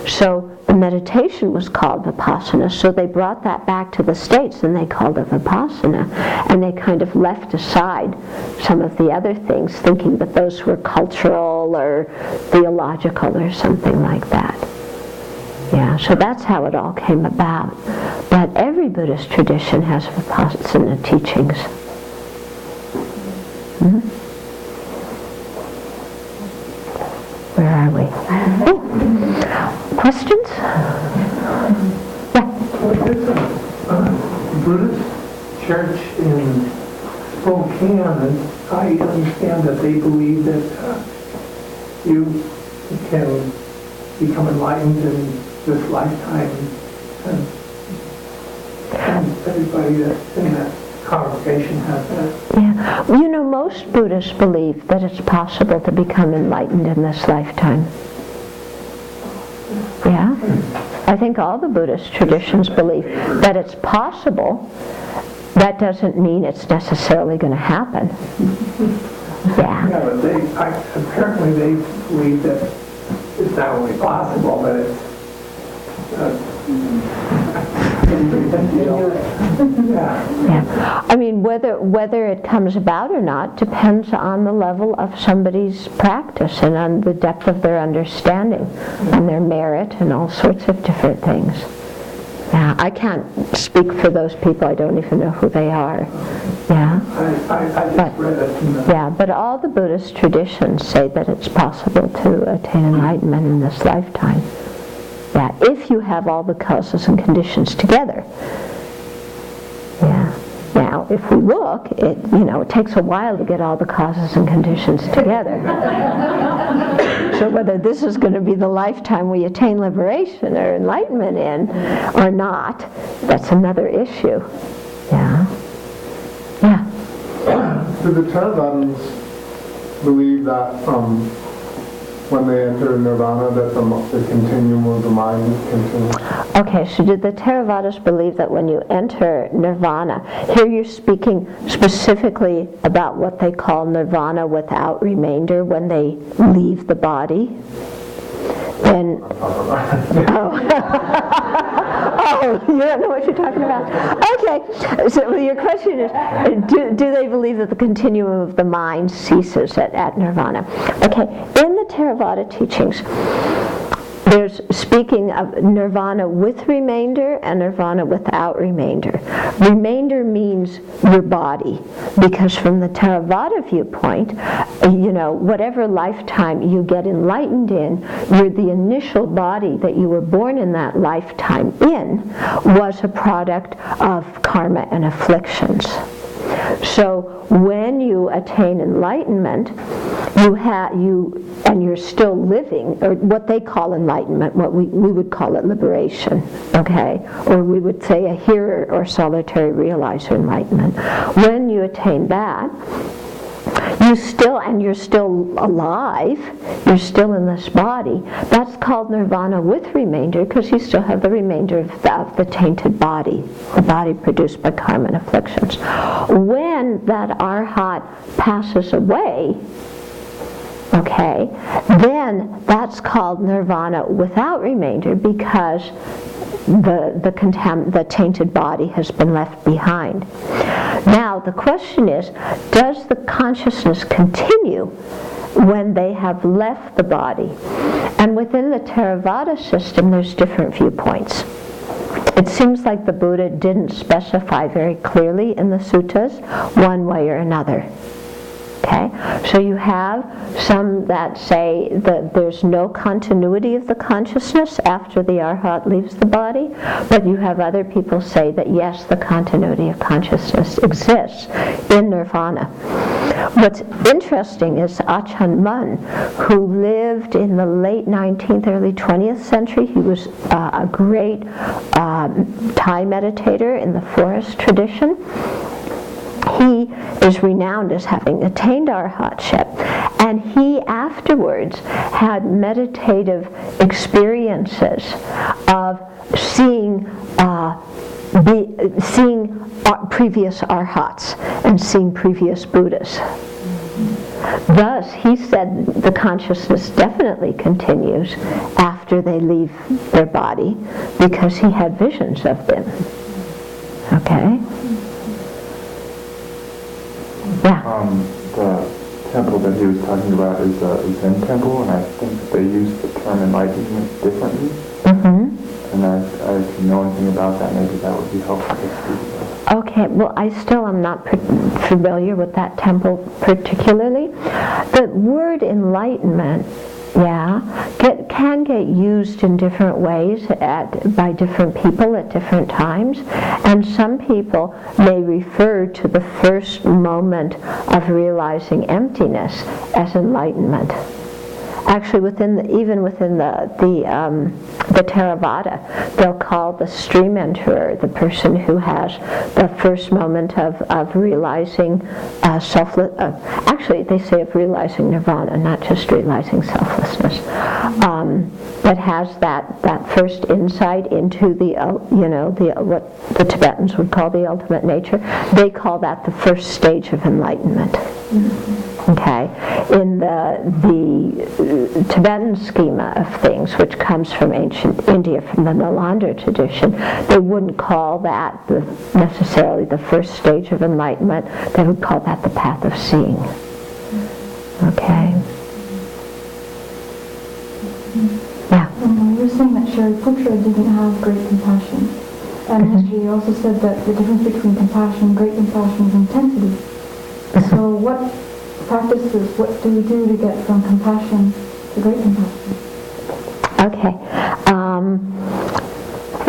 So the meditation was called Vipassana, so they brought that back to the States and they called it Vipassana, and they kind of left aside some of the other things, thinking that those were cultural or theological or something like that. Yeah, so that's how it all came about. But every Buddhist tradition has Vipassana teachings. Mm-hmm. Where are we? Questions? Yeah.
There's a Buddhist church in Spokane, and I understand that they believe that you can become enlightened in this lifetime, and everybody that's in that congregation has that.
Yeah. Most Buddhists believe that it's possible to become enlightened in this lifetime. Yeah. I think all the Buddhist traditions believe that it's possible. That doesn't mean it's necessarily going to happen. Yeah.
Yeah, but apparently they believe that it's not only possible, but it's
Yeah. I mean, whether it comes about or not depends on the level of somebody's practice and on the depth of their understanding and their merit and all sorts of different things. Yeah, I can't speak for those people. I don't even know who they are. Yeah.
I just read it.
Yeah, but all the Buddhist traditions say that it's possible to attain enlightenment in this lifetime. Yeah, if you have all the causes and conditions together. Yeah. Now, if we look, it takes a while to get all the causes and conditions together. So whether this is going to be the lifetime we attain liberation or enlightenment in or not, that's another issue. Yeah.
Do the Theravadins believe that when they enter nirvana that the continuum of the mind continues?
Okay, so did the Theravadas believe that when you enter nirvana, here you're speaking specifically about what they call nirvana without remainder, when they leave the body? When, oh, you don't know what you're talking about. Okay, so your question is, do they believe that the continuum of the mind ceases at nirvana? Okay, in the Theravada teachings, there's speaking of nirvana with remainder and nirvana without remainder. Remainder means your body, because from the Theravada viewpoint, whatever lifetime you get enlightened in, the initial body that you were born in that lifetime in was a product of karma and afflictions. So when you attain enlightenment, you're still living, or what they call enlightenment, what we would call it liberation, okay? Or we would say a hearer or solitary realizer enlightenment. When you attain that, you're still alive, you're still in this body. That's called nirvana with remainder, because you still have the remainder of the tainted body, the body produced by karma and afflictions. When that arhat passes away, okay, then that's called nirvana without remainder, because the tainted body has been left behind. Now the question is, does the consciousness continue when they have left the body? And within the Theravada system, there's different viewpoints. It seems like the Buddha didn't specify very clearly in the suttas one way or another. Okay, so you have some that say that there's no continuity of the consciousness after the arhat leaves the body, but you have other people say that yes, the continuity of consciousness exists in nirvana. What's interesting is Ajahn Mun, who lived in the late 19th, early 20th century. He was a great Thai meditator in the forest tradition. He is renowned as having attained arhatship, and he afterwards had meditative experiences of seeing previous arhats and seeing previous Buddhas. Thus, he said the consciousness definitely continues after they leave their body, because he had visions of them. Okay? Yeah.
The temple that he was talking about is a Zen temple, and I think that they use the term enlightenment differently. Mm-hmm. And if you know anything about that, maybe that would be helpful to see.
Okay, well, I still am not familiar with that temple particularly. The word enlightenment, can get used in different ways by different people at different times, and some people may refer to the first moment of realizing emptiness as enlightenment. Actually, even within the Theravada, they'll call the stream enterer the person who has the first moment of realizing selfless. Actually, they say of realizing nirvana, not just realizing selflessness. That has that first insight into what the Tibetans would call the ultimate nature. They call that the first stage of enlightenment. Mm-hmm. Okay, in the Tibetan schema of things, which comes from ancient India, from the Nalanda tradition, they wouldn't call that necessarily the first stage of enlightenment. They would call that the path of seeing. Okay. Yeah.
You were saying that Shariputra didn't have great compassion. And in history, you also said that the difference between compassion and great compassion is intensity. So what do we do to get from compassion to great compassion?
Okay.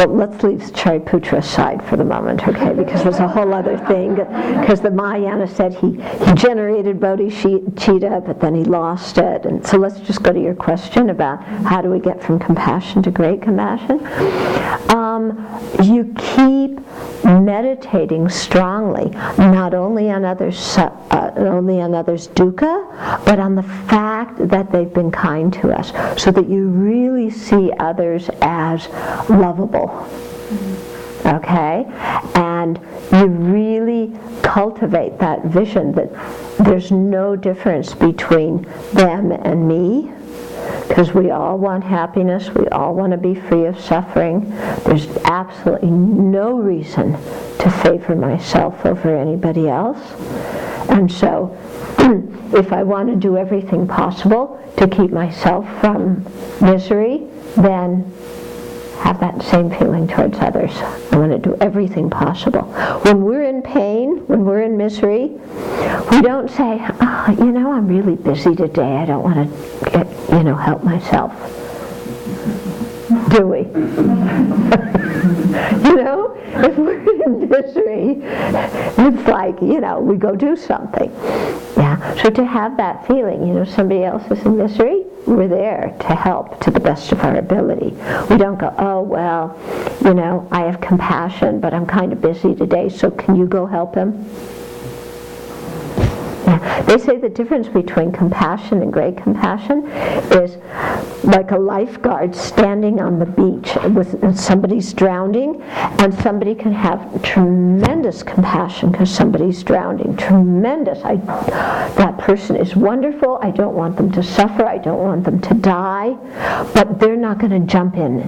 well, let's leave Shariputra aside for the moment, okay, because there's a whole other thing, because the Mahayana said he generated bodhicitta, but then he lost it. And so let's just go to your question about how do we get from compassion to great compassion. You keep meditating strongly, not only on others' dukkha, but on the fact that they've been kind to us, so that you really see others as lovable. Okay? And you really cultivate that vision that there's no difference between them and me, because we all want happiness, we all want to be free of suffering. There's absolutely no reason to favor myself over anybody else. And so, if I want to do everything possible to keep myself from misery, then have that same feeling towards others. I want to do everything possible. When we're in pain, when we're in misery, we don't say, oh, I'm really busy today. I don't want to help myself. Do we? If we're in misery, it's like, we go do something. Yeah. So to have that feeling, somebody else is in misery, we're there to help to the best of our ability. We don't go, oh, well, I have compassion, but I'm kind of busy today, so can you go help him? Yeah. They say the difference between compassion and great compassion is like a lifeguard standing on the beach and somebody's drowning, and somebody can have tremendous compassion because somebody's drowning. Tremendous. That person is wonderful. I don't want them to suffer. I don't want them to die. But they're not going to jump in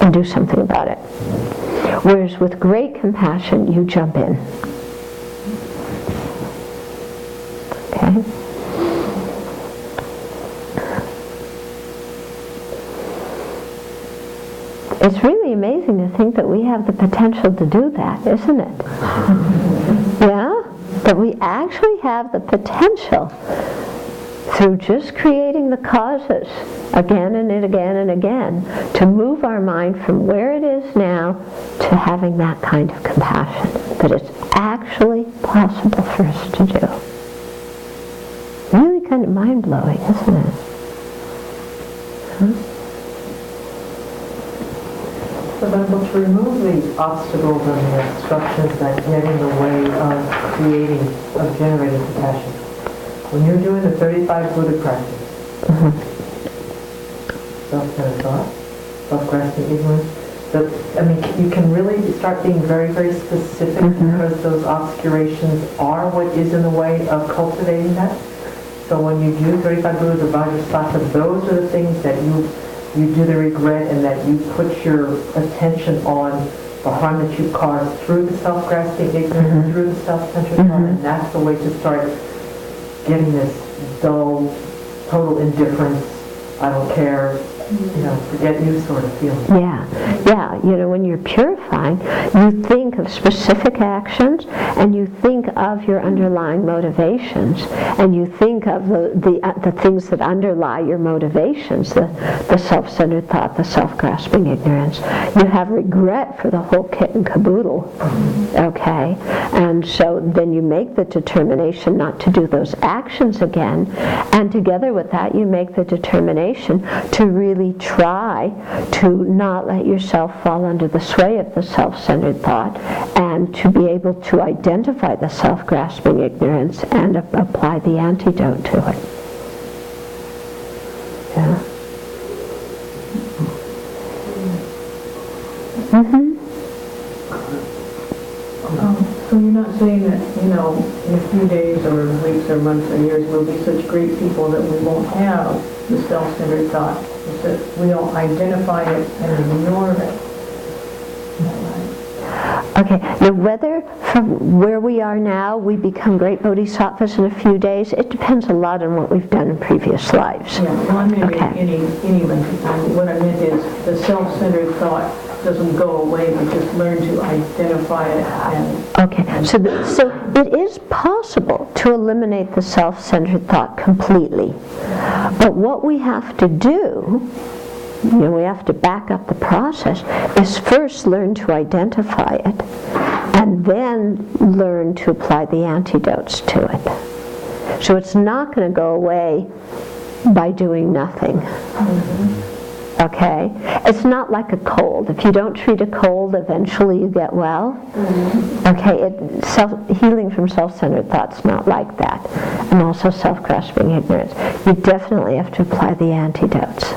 and do something about it. Whereas with great compassion, you jump in. Okay? It's really amazing to think that we have the potential to do that, isn't it? Yeah? That we actually have the potential through just creating the causes again and again and again to move our mind from where it is now to having that kind of compassion. That it's actually possible for us to do. Really kind of mind-blowing, isn't it? Huh?
So then, to remove the obstacles and the obstructions that get in the way of generating compassion, when you're doing the 35 Buddha practice, self-centered thought, self-grasping ignorance, you can really start being very, very specific because those obscurations are what is in the way of cultivating that. So when you do 35 Buddhas of Vajrasattva, those are the things that you do the regret and that you put your attention on the harm that you caused through the self-grasping ignorance, through the self-centered thought, and that's the way to start getting this dull, total indifference, I don't care, forget you sort of feeling.
Yeah. When you're purifying, you think of specific actions, and you think of your underlying motivations, and you think of the things that underlie your motivations, the self-centered thought, the self-grasping ignorance. You have regret for the whole kit and caboodle, okay? And so then you make the determination not to do those actions again, and together with that you make the determination to really try to not let yourself fall under the sway of the self-centered thought, and to be able to identify the self-grasping ignorance and apply the antidote to it. Yeah.
So you're not saying that, in a few days or weeks or months or years we'll be such great people that we won't have the self-centered thought. It's that we don't identify it and ignore it.
Okay, now whether from where we are now we become great bodhisattvas in a few days, it depends a lot on what we've done in previous lives.
Yeah, well, I mean, any length of time. What I meant is the self-centered thought doesn't go away, we just learn to identify it.
Okay, so it is possible to eliminate the self-centered thought completely. But what we have to do we have to back up the process, is first learn to identify it, and then learn to apply the antidotes to it. So it's not going to go away by doing nothing. Okay? It's not like a cold. If you don't treat a cold, eventually you get well. Okay? Healing from self-centered thought's not like that. And also self-grasping ignorance. You definitely have to apply the antidotes.